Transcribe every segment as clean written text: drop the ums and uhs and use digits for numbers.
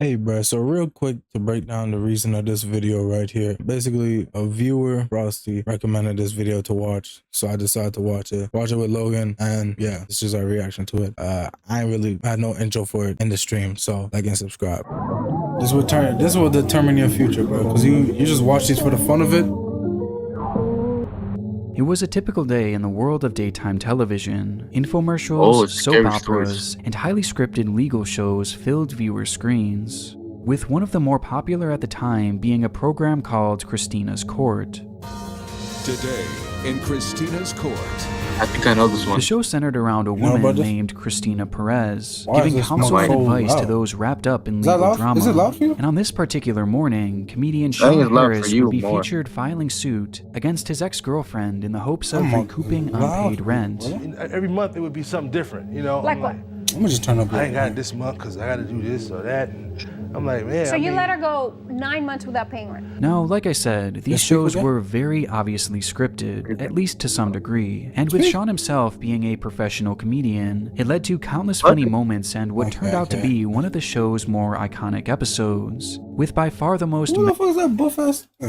Hey bro, so real quick to break down the reason of this video right here. Basically, a viewer, Frosty, recommended this video to watch, so I decided to watch it. Watch it with Logan, and yeah, it's just our reaction to it. I ain't really had no intro for it in the stream, so like and subscribe. This will determine your future, bro, because you just watch these for the fun of it. It was a typical day in the world of daytime television. Infomercials, soap operas, and highly scripted legal shows filled viewer screens, with one of the more popular at the time being a program called Christina's Court. Today in Christina's Court. I think I know this one. The show centered around a woman named Christina Perez, giving counsel and advice to those wrapped up in legal drama. Is it loud for you? And on this particular morning, comedian Sean Harris would be featured filing suit against his ex-girlfriend in the hopes of recouping unpaid rent. Every month it would be something different, you know? Like what? I'm gonna just turn up. I ain't got it this month because I got to do this or that. And I'm like, man. So you let her go 9 months without paying rent? Now, like I said, these shows were very obviously scripted, at least to some degree. And with Sean himself being a professional comedian, it led to countless funny moments and what turned out to be one of the show's more iconic episodes, with by far the most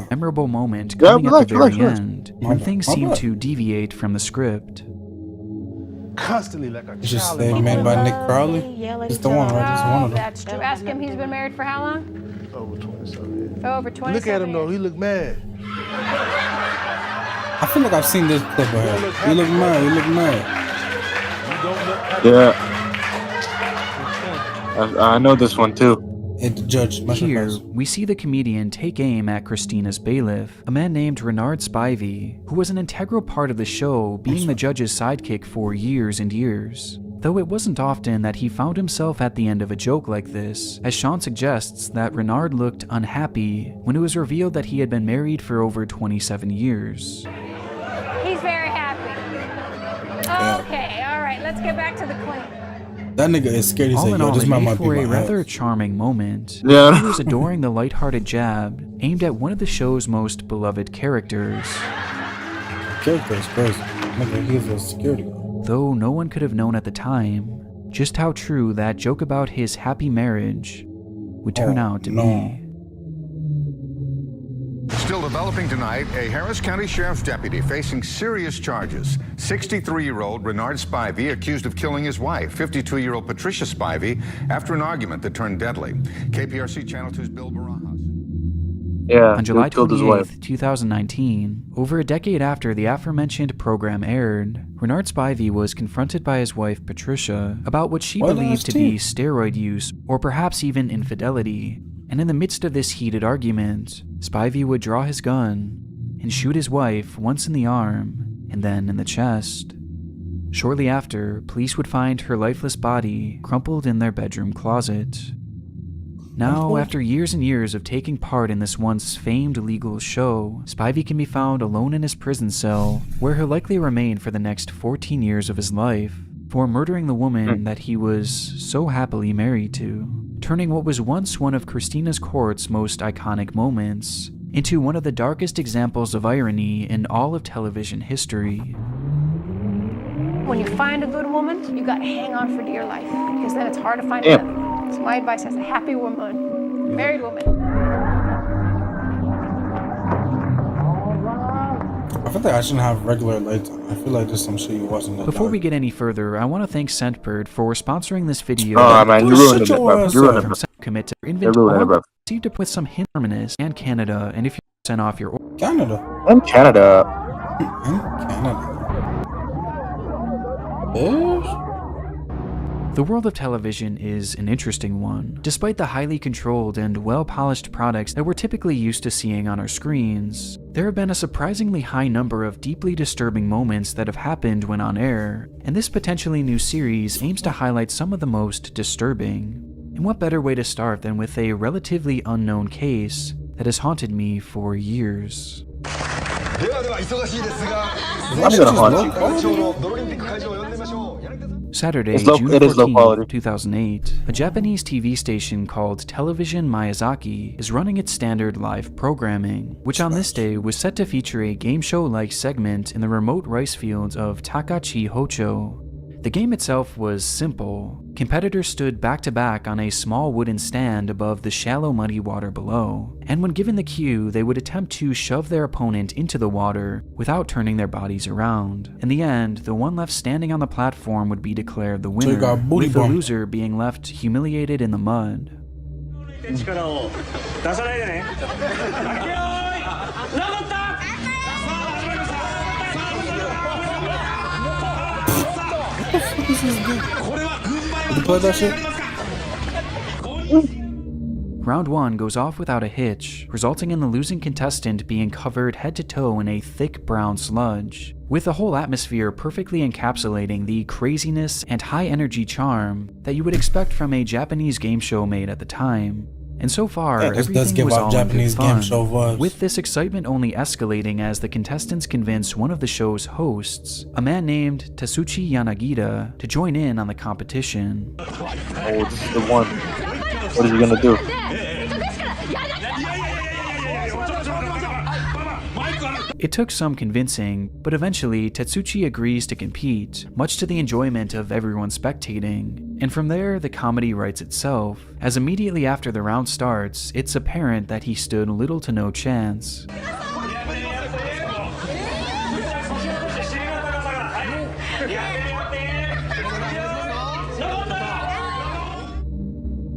memorable moment coming at the very end, when things seemed to deviate from the script. Constantly like a It's just child. made by Nick Crowley. It's the one, right? It's one of them. That's true. Ask him, he's been married for how long? Over 27 years. Over 20. Look at him though, he look mad. I feel like I've seen this clip of him. You look mad. You look mad. You don't look Yeah. I know this one too. Hey, the judge. Here, we see the comedian take aim at Christina's bailiff, a man named Renard Spivey, who was an integral part of the show, being the judge's sidekick for years and years. Though it wasn't often that he found himself at the end of a joke like this, as Sean suggests that Renard looked unhappy when it was revealed that he had been married for over 27 years. He's very happy. Okay, all right, let's get back to the claim. That nigga is scared. He All said, in yo, all, this it man made might be for my a rather ass. charming moment. Yeah. He was adoring the lighthearted jab aimed at one of the show's most beloved characters. Character is crazy. Nigga, he is a security guard. Though no one could have known at the time just how true that joke about his happy marriage would turn out to be. Still developing tonight, a Harris County Sheriff's deputy facing serious charges. 63-year-old Renard Spivey accused of killing his wife, 52-year-old Patricia Spivey, after an argument that turned deadly. KPRC Channel 2's Bill Barajas. Yeah. On July killed his wife. 28th, 2019, over a decade after the aforementioned program aired, Renard Spivey was confronted by his wife Patricia about what she believed to be steroid use or perhaps even infidelity. And in the midst of this heated argument, Spivey would draw his gun and shoot his wife once in the arm and then in the chest. Shortly after, police would find her lifeless body crumpled in their bedroom closet. Now, after years and years of taking part in this once famed legal show, Spivey can be found alone in his prison cell, where he'll likely remain for the next 14 years of his life, for murdering the woman that he was so happily married to, turning what was once one of Christina's Court's most iconic moments into one of the darkest examples of irony in all of television history. When you find a good woman, you gotta hang on for dear life, because then it's hard to find another. So my advice as a happy woman, married woman. I feel like I shouldn't have regular lights on. I feel like there's some shit you watching that. Before we get any further, I want to thank Scentbird for sponsoring this video. Oh man, you ruined it, bro. You ruined it, bro. Commit to You ruined it, bro. received it with some hint harmonious and Canada, and if you send off your Canada. I'm Canada. Canada. Bitch. The world of television is an interesting one. Despite the highly controlled and well-polished products that we're typically used to seeing on our screens, there have been a surprisingly high number of deeply disturbing moments that have happened when on air, and this potentially new series aims to highlight some of the most disturbing. And what better way to start than with a relatively unknown case that has haunted me for years. I'm gonna haunt you. Saturday, It's low- June it is low 14, quality. 2008, a Japanese TV station called Television Miyazaki is running its standard live programming, which on this day was set to feature a game show-like segment in the remote rice fields of Takachi Hocho. The game itself was simple. Competitors stood back to back on a small wooden stand above the shallow muddy water below, and when given the cue, they would attempt to shove their opponent into the water without turning their bodies around. In the end, the one left standing on the platform would be declared the So you got winner, booty with the bump. loser being left humiliated in the mud. Did you play that shit? Round 1 goes off without a hitch, resulting in the losing contestant being covered head to toe in a thick brown sludge, with the whole atmosphere perfectly encapsulating the craziness and high energy charm that you would expect from a Japanese game show made at the time. And so far, Yeah, this does everything give was off all Japanese in good game fun, show vibes. with this excitement only escalating as the contestants convinced one of the show's hosts, a man named Tatsuchi Yanagita, to join in on the competition. Oh, this is the one. What is he gonna do? It took some convincing, but eventually Tatsuchi agrees to compete, much to the enjoyment of everyone spectating. And from there, the comedy writes itself, as immediately after the round starts, it's apparent that he stood little to no chance.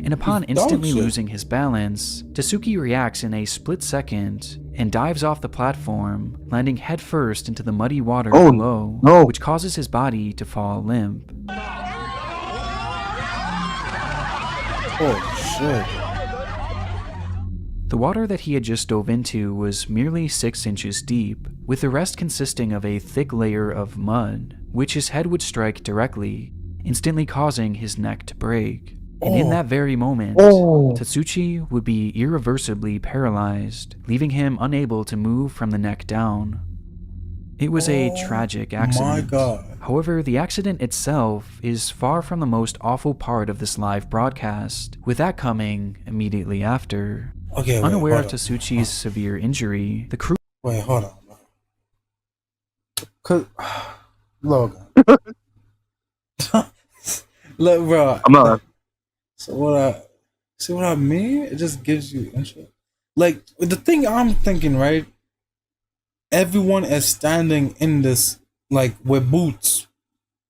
And upon instantly shit. losing his balance, Tatsuki reacts in a split second and dives off the platform, landing headfirst into the muddy water Oh, below, no. which causes his body to fall limp. Oh shit. The water that he had just dove into was merely 6 inches deep, with the rest consisting of a thick layer of mud, which his head would strike directly, instantly causing his neck to break. And in that very moment, Tatsuchi would be irreversibly paralyzed, leaving him unable to move from the neck down. It was a tragic accident. My God. However, the accident itself is far from the most awful part of this live broadcast, with that coming immediately after. Okay, wait, Unaware of hold on. Tatsuchi's severe injury, the crew Wait, hold on. Cause, Logan. Look, bro. I'm not. So what I mean? It just gives you interest. Like the thing I'm thinking, right? Everyone is standing in this like with boots.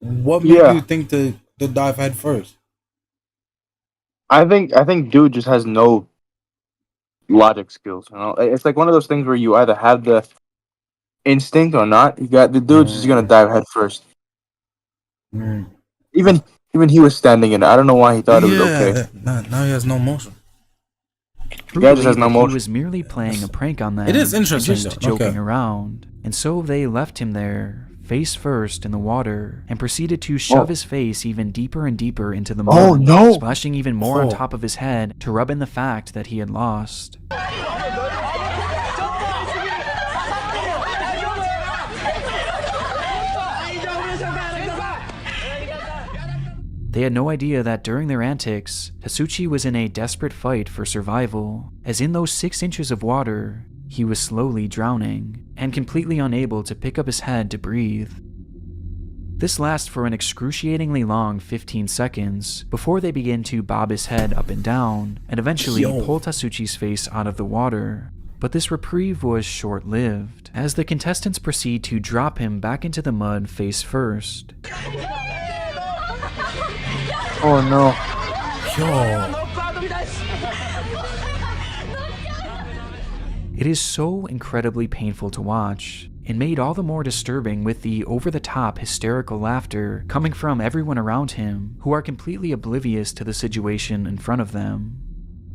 What made Yeah. you think to dive head first? I think dude just has no logic skills. You know, it's like one of those things where you either have the instinct or not. You got the dude's just gonna dive head first. Mm. Even he was standing in it. I don't know why he thought it was okay. Now he has no motion. guy just has no He motion. was merely playing a prank on them. It is interesting, and just though. joking Okay. around. And so they left him there, face first in the water, and proceeded to shove his face even deeper and deeper into the mud, Oh, no. splashing even more on Oh. top of his head to rub in the fact that he had lost. They had no idea that during their antics, Tatsuchi was in a desperate fight for survival, as in those 6 inches of water, he was slowly drowning, and completely unable to pick up his head to breathe. This lasts for an excruciatingly long 15 seconds, before they begin to bob his head up and down, and eventually pull Tatsuchi's face out of the water. But this reprieve was short-lived, as the contestants proceed to drop him back into the mud face first. Oh no. Yo. It is so incredibly painful to watch, and made all the more disturbing with the over-the-top hysterical laughter coming from everyone around him, who are completely oblivious to the situation in front of them.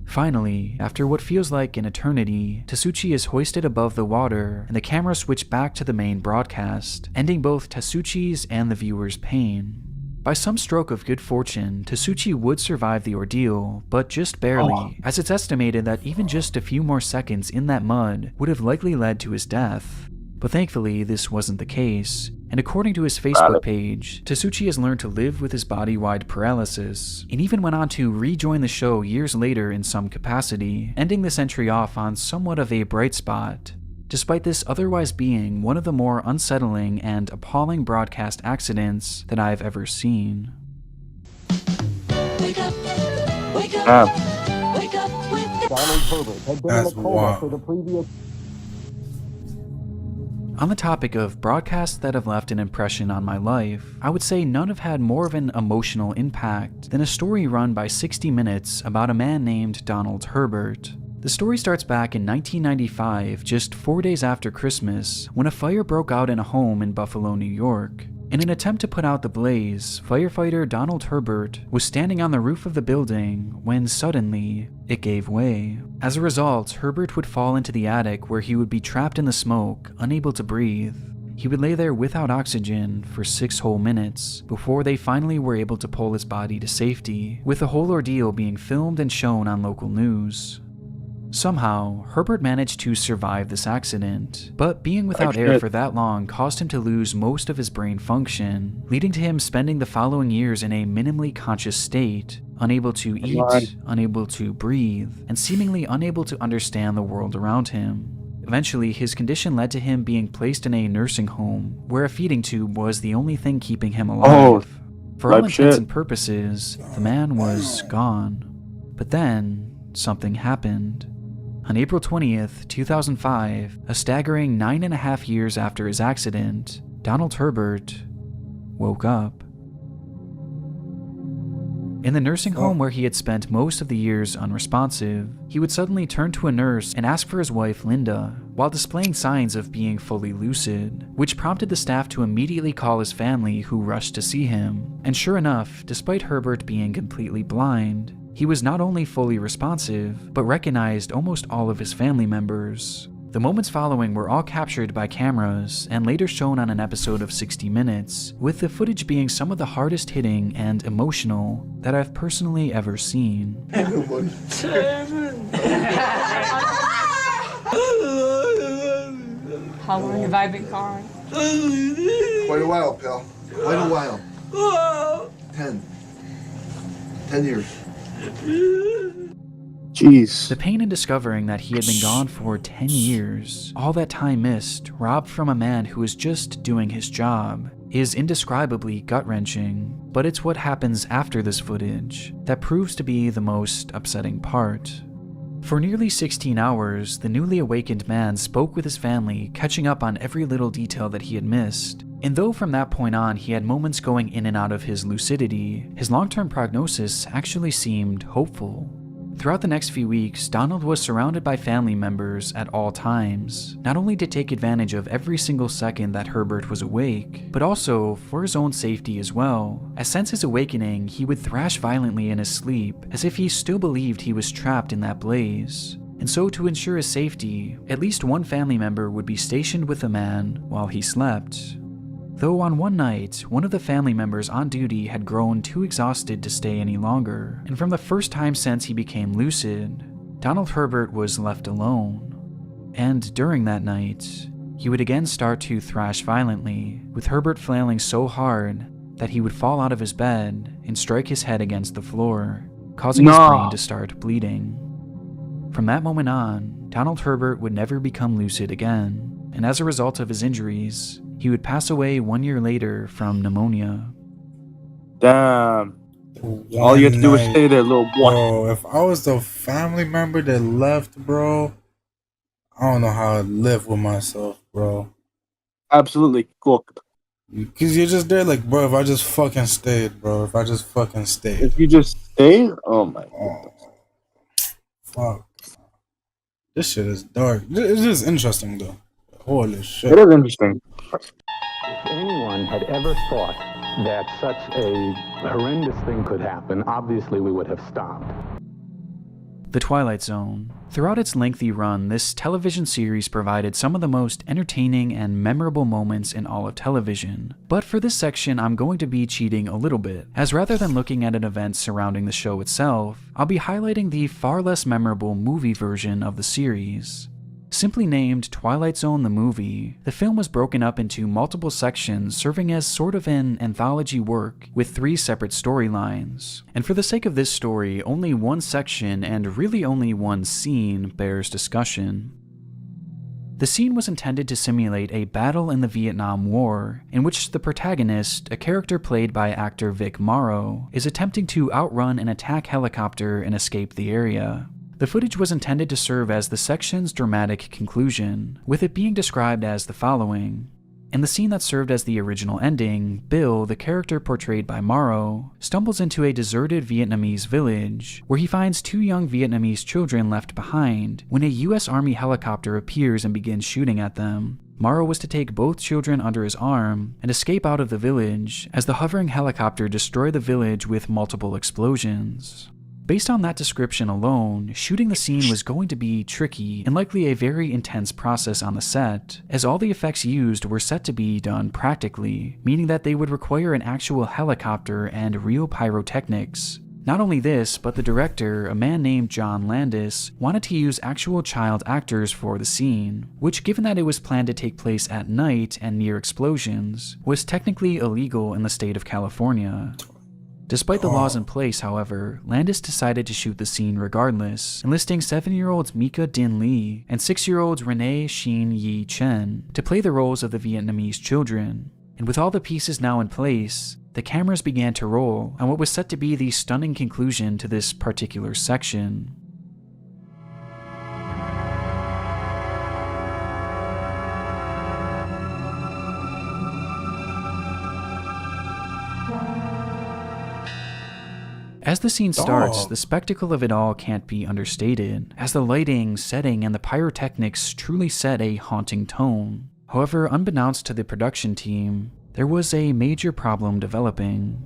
Finally, after what feels like an eternity, Tatsuchi is hoisted above the water, and the camera switched back to the main broadcast, ending both Tatsuchi's and the viewer's pain. By some stroke of good fortune, Tatsuchi would survive the ordeal, but just barely, as it's estimated that even just a few more seconds in that mud would have likely led to his death. But thankfully, this wasn't the case, and according to his Facebook page, Tatsuchi has learned to live with his body-wide paralysis, and even went on to rejoin the show years later in some capacity, ending this entry off on somewhat of a bright spot. despite this otherwise being one of the more unsettling and appalling broadcast accidents that I've ever seen. Wake up, wake up, Ah, wake up with Donald Herbert had been That's in a coma wild. for the previous. On the topic of broadcasts that have left an impression on my life, I would say none have had more of an emotional impact than a story run by 60 Minutes about a man named Donald Herbert. The story starts back in 1995, just 4 days after Christmas, when a fire broke out in a home in Buffalo, New York. In an attempt to put out the blaze, firefighter Donald Herbert was standing on the roof of the building when suddenly it gave way. As a result, Herbert would fall into the attic where he would be trapped in the smoke, unable to breathe. He would lay there without oxygen for 6 whole minutes before they finally were able to pull his body to safety, with the whole ordeal being filmed and shown on local news. Somehow, Herbert managed to survive this accident, but being without air for that long caused him to lose most of his brain function, leading to him spending the following years in a minimally conscious state, unable to eat, unable to breathe, and seemingly unable to understand the world around him. Eventually, his condition led to him being placed in a nursing home, where a feeding tube was the only thing keeping him alive. For all intents and purposes, the man was gone. But then, something happened. On April 20th, 2005, a staggering 9.5 years after his accident, Donald Herbert woke up. In the nursing home where he had spent most of the years unresponsive, he would suddenly turn to a nurse and ask for his wife Linda, while displaying signs of being fully lucid, which prompted the staff to immediately call his family, who rushed to see him. And sure enough, despite Herbert being completely blind, he was not only fully responsive, but recognized almost all of his family members. The moments following were all captured by cameras and later shown on an episode of 60 Minutes, with the footage being some of the hardest hitting and emotional that I've personally ever seen. How long have I been gone? Quite a while, pal. Quite a while. 10 years. jeez. The pain in discovering that he had been gone for 10 years, all that time missed, robbed from a man who was just doing his job, is indescribably gut-wrenching. But it's what happens after this footage that proves to be the most upsetting part. For nearly 16 hours, the newly awakened man spoke with his family, catching up on every little detail that he had missed. And though from that point on he had moments going in and out of his lucidity, his long-term prognosis actually seemed hopeful. Throughout the next few weeks, Donald was surrounded by family members at all times, not only to take advantage of every single second that Herbert was awake, but also for his own safety as well, as since his awakening, he would thrash violently in his sleep, as if he still believed he was trapped in that blaze. And so to ensure his safety, at least one family member would be stationed with the man while he slept. Though on one night, one of the family members on duty had grown too exhausted to stay any longer, and from the first time since he became lucid, Donald Herbert was left alone. And during that night, he would again start to thrash violently, with Herbert flailing so hard that he would fall out of his bed and strike his head against the floor, causing his brain to start bleeding. From that moment on, Donald Herbert would never become lucid again, and as a result of his injuries, he would pass away 1 year later from pneumonia. Damn. All you have to do is stay there, little boy. Bro, if I was the family member that left, bro, I don't know how I'd live with myself, bro. Absolutely. Cool. Because you're just there like, bro, if I just fucking stayed, bro. If I just fucking stayed. If you just stay, oh my god. Fuck. This shit is dark. It's just interesting, though. Holy shit. It is interesting. If anyone had ever thought that such a horrendous thing could happen, obviously we would have stopped. The Twilight Zone. Throughout its lengthy run, this television series provided some of the most entertaining and memorable moments in all of television. But for this section, I'm going to be cheating a little bit, as rather than looking at an event surrounding the show itself, I'll be highlighting the far less memorable movie version of the series. Simply named Twilight Zone the Movie, the film was broken up into multiple sections serving as sort of an anthology work with 3 separate storylines. And for the sake of this story, only one section and really only one scene bears discussion. The scene was intended to simulate a battle in the Vietnam War, in which the protagonist, a character played by actor Vic Morrow, is attempting to outrun an attack helicopter and escape the area. The footage was intended to serve as the section's dramatic conclusion, with it being described as the following. In the scene that served as the original ending, Bill, the character portrayed by Morrow, stumbles into a deserted Vietnamese village, where he finds 2 young Vietnamese children left behind when a US Army helicopter appears and begins shooting at them. Morrow was to take both children under his arm and escape out of the village as the hovering helicopter destroyed the village with multiple explosions. Based on that description alone, shooting the scene was going to be tricky and likely a very intense process on the set, as all the effects used were set to be done practically, meaning that they would require an actual helicopter and real pyrotechnics. Not only this, but the director, a man named John Landis, wanted to use actual child actors for the scene, which, given that it was planned to take place at night and near explosions, was technically illegal in the state of California. Despite the laws in place, however, Landis decided to shoot the scene regardless, enlisting 7-year-olds Mika Din Lee and 6-year-olds Renee Shin Yi Chen to play the roles of the Vietnamese children. And with all the pieces now in place, the cameras began to roll on what was set to be the stunning conclusion to this particular section. As the scene starts, the spectacle of it all can't be understated, as the lighting, setting, and the pyrotechnics truly set a haunting tone. However, unbeknownst to the production team, there was a major problem developing.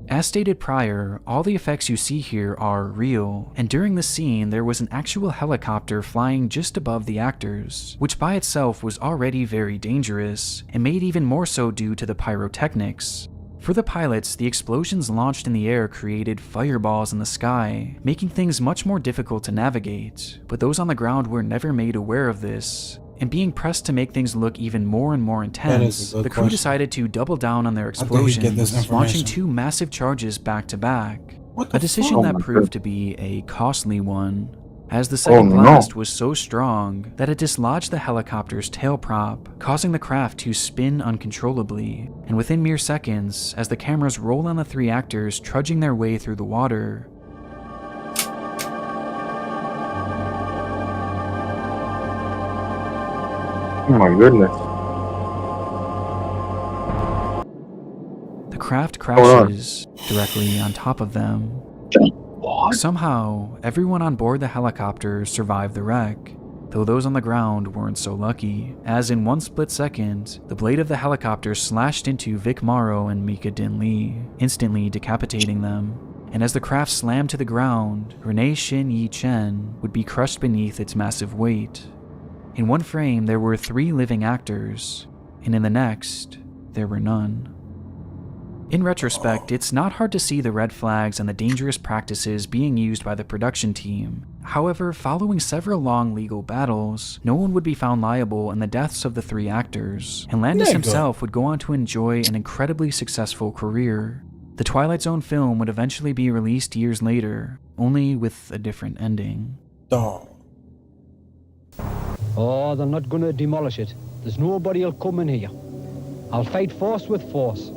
As stated prior, all the effects you see here are real, and during the scene there was an actual helicopter flying just above the actors, which by itself was already very dangerous, and made even more so due to the pyrotechnics. For the pilots, the explosions launched in the air created fireballs in the sky, making things much more difficult to navigate, but those on the ground were never made aware of this. And being pressed to make things look even more and more intense, the crew decided to double down on their explosions, launching 2 massive charges back to back. A decision that proved to be a costly one, as the second blast was so strong that it dislodged the helicopter's tail prop, causing the craft to spin uncontrollably. And within mere seconds, as the cameras roll on the 3 actors trudging their way through the water, oh my goodness. the craft crashes directly on top of them. Somehow, everyone on board the helicopter survived the wreck, though those on the ground weren't so lucky, as in one split second, the blade of the helicopter slashed into Vic Morrow and Mika Din Lee, instantly decapitating them. And as the craft slammed to the ground, Renee Shin Yi Chen would be crushed beneath its massive weight. In one frame, there were 3 living actors, and in the next, there were none. In retrospect, it's not hard to see the red flags and the dangerous practices being used by the production team. However, following several long legal battles, no one would be found liable in the deaths of the 3 actors, and Landis himself would go on to enjoy an incredibly successful career. The Twilight Zone film would eventually be released years later, only with a different ending. Oh, they're not gonna demolish it. There's nobody'll come in here. I'll fight force with force.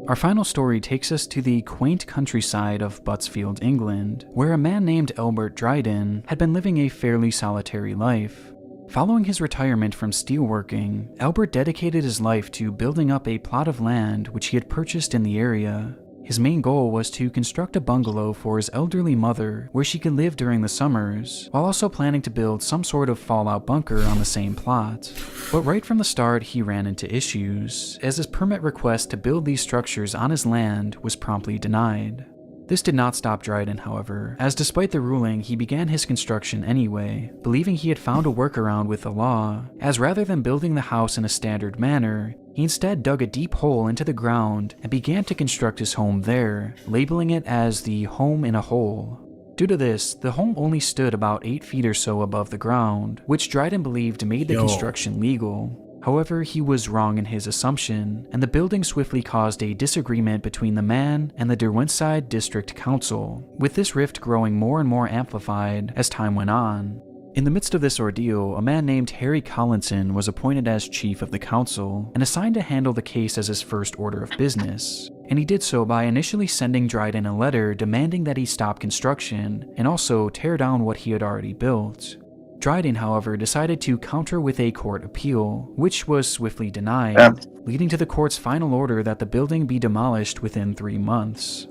Our final story takes us to the quaint countryside of Buttsfield, England, where a man named Albert Dryden had been living a fairly solitary life. Following his retirement from steelworking, Albert dedicated his life to building up a plot of land which he had purchased in the area. His main goal was to construct a bungalow for his elderly mother where she could live during the summers, while also planning to build some sort of fallout bunker on the same plot. But right from the start, he ran into issues, as his permit request to build these structures on his land was promptly denied. This did not stop Dryden, however, as despite the ruling, he began his construction anyway, believing he had found a workaround with the law, as rather than building the house in a standard manner, he instead dug a deep hole into the ground and began to construct his home there, labeling it as the home in a hole. Due to this, the home only stood about 8 feet or so above the ground, which Dryden believed made the construction legal. However, he was wrong in his assumption, and the building swiftly caused a disagreement between the man and the Derwentside District Council, with this rift growing more and more amplified as time went on. In the midst of this ordeal, a man named Harry Collinson was appointed as chief of the council and assigned to handle the case as his first order of business. And he did so by initially sending Dryden a letter demanding that he stop construction and also tear down what he had already built. Dryden, however, decided to counter with a court appeal, which was swiftly denied, leading to the court's final order that the building be demolished within 3 months.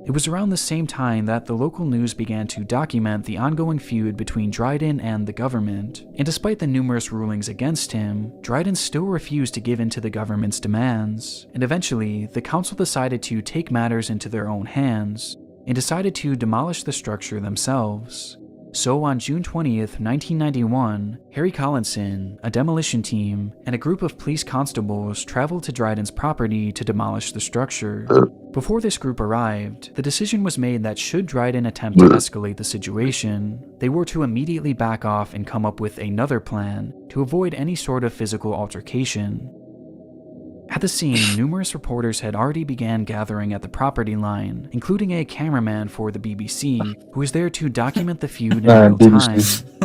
It was around the same time that the local news began to document the ongoing feud between Dryden and the government, and despite the numerous rulings against him, Dryden still refused to give in to the government's demands, and eventually, the council decided to take matters into their own hands, and decided to demolish the structure themselves. So on June 20th, 1991, Harry Collinson, a demolition team, and a group of police constables traveled to Dryden's property to demolish the structure. Before this group arrived, the decision was made that should Dryden attempt to escalate the situation, they were to immediately back off and come up with another plan to avoid any sort of physical altercation. At the scene, numerous reporters had already began gathering at the property line, including a cameraman for the BBC, who was there to document the feud in real time.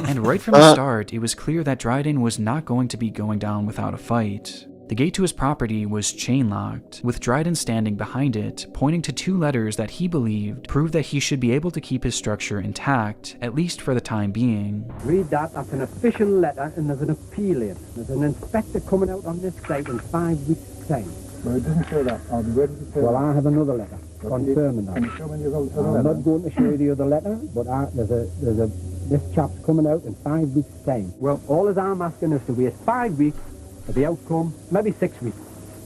And right from the start, it was clear that Dryden was not going to be going down without a fight. The gate to his property was chain-locked, with Dryden standing behind it, pointing to 2 letters that he believed proved that he should be able to keep his structure intact, at least for the time being. Read that, that's an official letter and there's an appeal in. There's an inspector coming out on this site in 5 weeks' time. Well, it doesn't say that. I'll be ready to say Well, I have another letter confirming that. Can you show me the other I'm letter? not going to show you the other letter, but this chap's coming out in 5 weeks' time. Well, all as I'm asking is to wait 5 weeks for the outcome, maybe 6 weeks.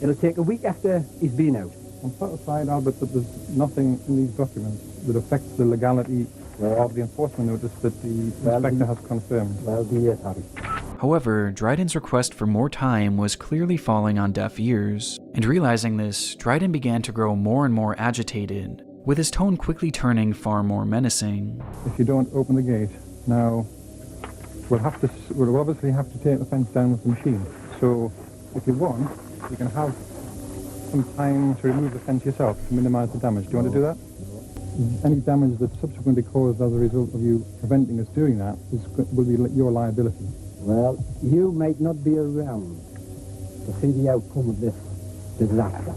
It'll take a week after he's been out. I'm satisfied, Albert, that there's nothing in these documents that affects the legality of the enforcement notice that the inspector has confirmed. Well, yes, Harry. However, Dryden's request for more time was clearly falling on deaf ears, and realizing this, Dryden began to grow more and more agitated, with his tone quickly turning far more menacing. If you don't open the gate, now we'll obviously have to take the fence down with the machine. So if you want, you can have some time to remove the fence yourself to minimize the damage. Do you want to do that? Any damage that's subsequently caused as a result of you preventing us doing that will be your liability. Well, you might not be around to see the outcome of this disaster.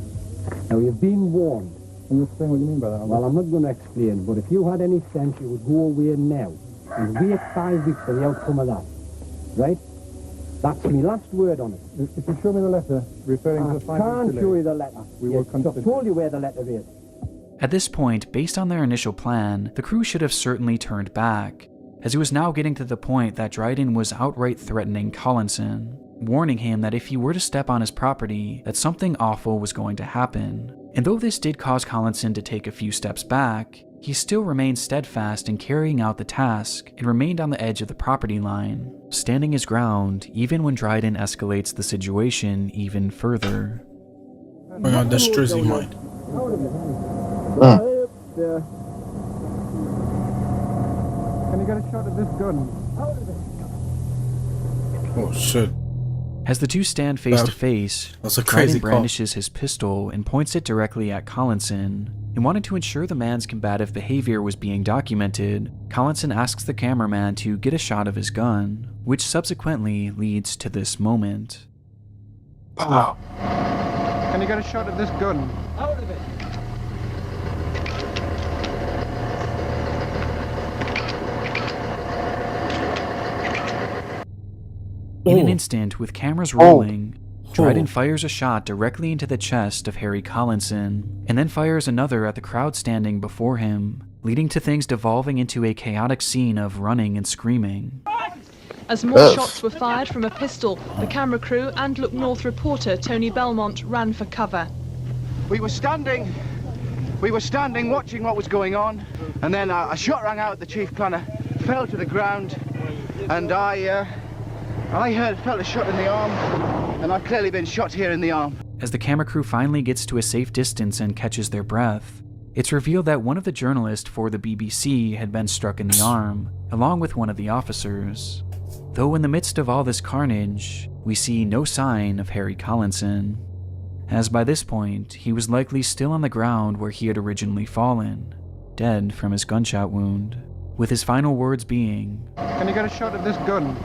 Now, you've been warned. Can you explain what you mean by that? Well, I'm not going to explain, but if you had any sense, you would go away now and wait 5 weeks for the outcome of that. Right? That's my last word on it. If you show me the letter referring to the 5 weeks delay, I can't show you the letter. We will consider. I've told you where the letter is. At this point, based on their initial plan, the crew should have certainly turned back, as it was now getting to the point that Dryden was outright threatening Collinson, warning him that if he were to step on his property, that something awful was going to happen. And though this did cause Collinson to take a few steps back, he still remained steadfast in carrying out the task and remained on the edge of the property line, standing his ground even when Dryden escalates the situation even further. Bring out the Strizzy mind. Can you get a shot of this gun? Oh shit. As the two stand face to face, That's a crazy Dryden call. brandishes his pistol and points it directly at Collinson. And wanting to ensure the man's combative behavior was being documented, Collinson asks the cameraman to get a shot of his gun, which subsequently leads to this moment. Wow. Can you get a shot of this gun? Out of it. In an instant, with cameras rolling, Dryden fires a shot directly into the chest of Harry Collinson, and then fires another at the crowd standing before him, leading to things devolving into a chaotic scene of running and screaming. As more shots were fired from a pistol, the camera crew and Look North reporter Tony Belmont ran for cover. We were standing watching what was going on, and then a shot rang out. The chief kind of fell to the ground, and I felt a shot in the arm, and I've clearly been shot here in the arm. As the camera crew finally gets to a safe distance and catches their breath, it's revealed that one of the journalists for the BBC had been struck in the arm, along with one of the officers. Though in the midst of all this carnage, we see no sign of Harry Collinson, as by this point, he was likely still on the ground where he had originally fallen, dead from his gunshot wound. with his final words being, Can you get a shot of this gun?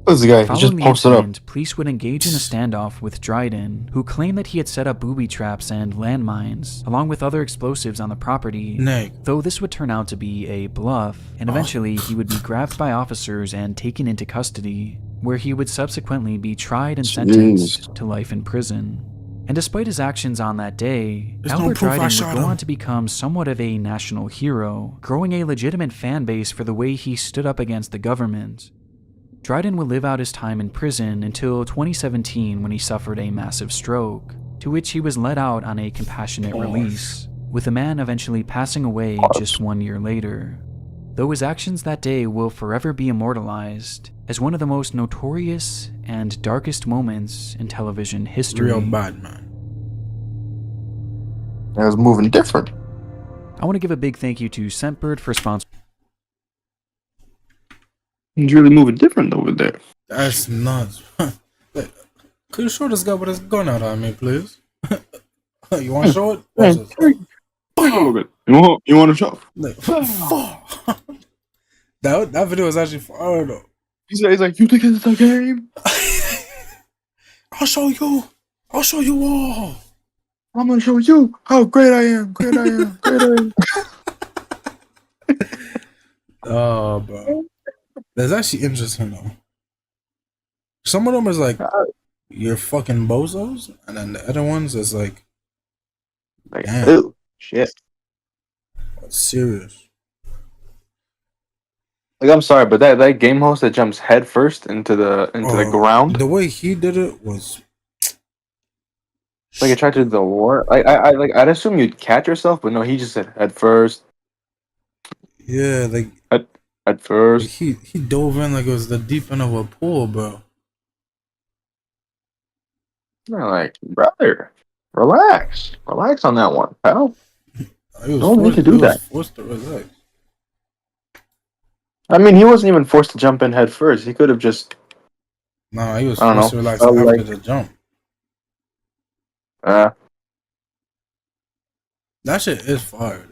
Who's the guy? He following just the posted up. incident, police would engage in a standoff with Dryden, who claimed that he had set up booby traps and landmines, along with other explosives on the property, Nick. though this would turn out to be a bluff, and eventually he would be grabbed by officers and taken into custody, where he would subsequently be tried and sentenced to life in prison. And despite his actions on that day, There's no Albert proof I Dryden shot would go him. on to become somewhat of a national hero, growing a legitimate fan base for the way he stood up against the government. Dryden would live out his time in prison until 2017 when he suffered a massive stroke, to which he was let out on a compassionate release, with the man eventually passing away just 1 year later. Though his actions that day will forever be immortalized as one of the most notorious and darkest moments in television history. Real bad, man. I was moving different. I want to give a big thank you to Scentbird for sponsoring. He's really moving different over there. That's nuts. Could you show this guy with his gun out on me, please? You want to show it? Watch this. You want to show? Like, fuck. That video is actually fire though. He's like, you think it's a game? I'll show you. I'll show you all. I'm gonna show you how great I am. Great I am. Great I am. Oh, bro. That's actually interesting though. Some of them is like, you're fucking bozos, and then the other ones is like, damn, Ew, shit. that's serious. Like, I'm sorry, but that game host that jumps head first into the ground, The way he did it was like I tried to do the war. I'd assume you'd catch yourself, but no, he just said head first. Yeah, like At first, he dove in like it was the deep end of a pool, bro. I'm like, brother, relax on that one, pal. He was Don't need to he do was that. Forced to relax. I mean, he wasn't even forced to jump in head first. He could have just, Nah, he was I don't forced to know, relax felt after like- the jump. uh, That shit is fire though.